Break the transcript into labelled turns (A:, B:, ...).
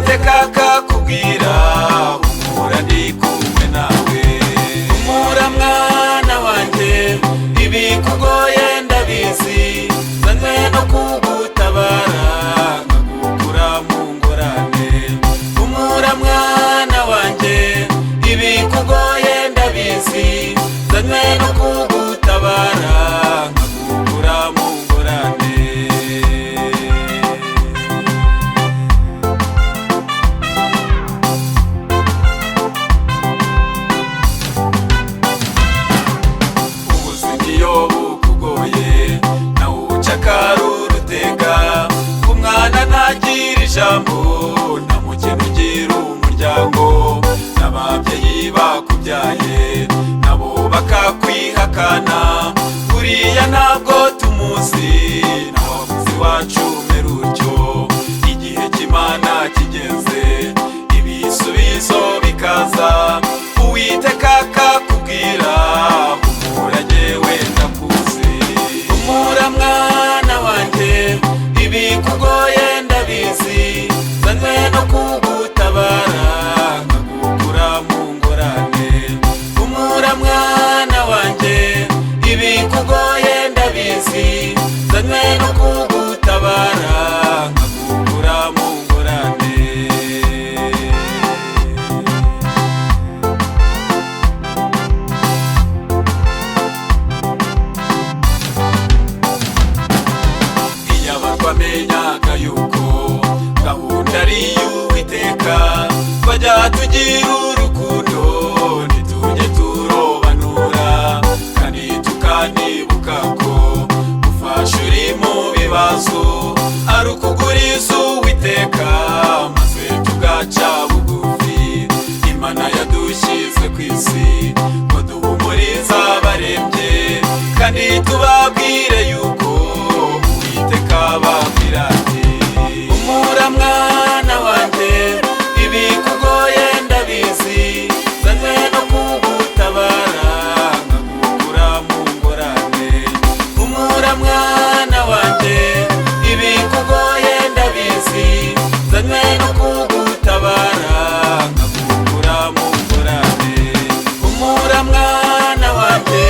A: Uwiteka akakubwira humura ndi kumwe nawe. Humura mwana wanjye ibikugoye ndabizi, nzanywe no kugutabara nkagukura mu ngorane. Humura mwana wanjye ibikugoye ndabizi, nzanywe no kugutabara nkagukura mu ngorane. Ubuzima iyo bukugoye nawe ucakara urutega, umwana ntagira ijambo nta mukene ugira umuryango, n'ababyeyi bakubyaye nabo bakakwihakana. Buriya ntabwo tumuzi n'abavuzi wacu umera utyo, igihe cy'Imana kigeze ibisubizo bikaza. Uwiteka akakubwira humura jyewe ndakuzi. Humura mwana wanjye ibikugoye ndabizi, nzanywe no kugutabara nkagukura mu ngorane. Humura mwana wanjye ibikugoye ndabizi, nzanywe no kugutabara nkagukura mu ngorane. Iyaba twamenyaga yuko gahunda ari iy'Uwiteka, twajya tugira urukundo ntitujye turobanura, kandi tukanibuka ko gufasha uri mu bibazo ari ukuguriza Uwiteka, maze tugaca bugufi. Imana yadushyize ku isi ngo duhumurize abarembye, kandi tubabwire yuko Uwiteka ababwira ati humura mwana wanjye ibikugoye ndabizi, nzanywe no kugutabara nkagukura mu ngorane. Humura mwana wanjye ibikugoye ndabizi, nzanywe no kugutabara nkagukura mu ngorane. Humura mwana wanjye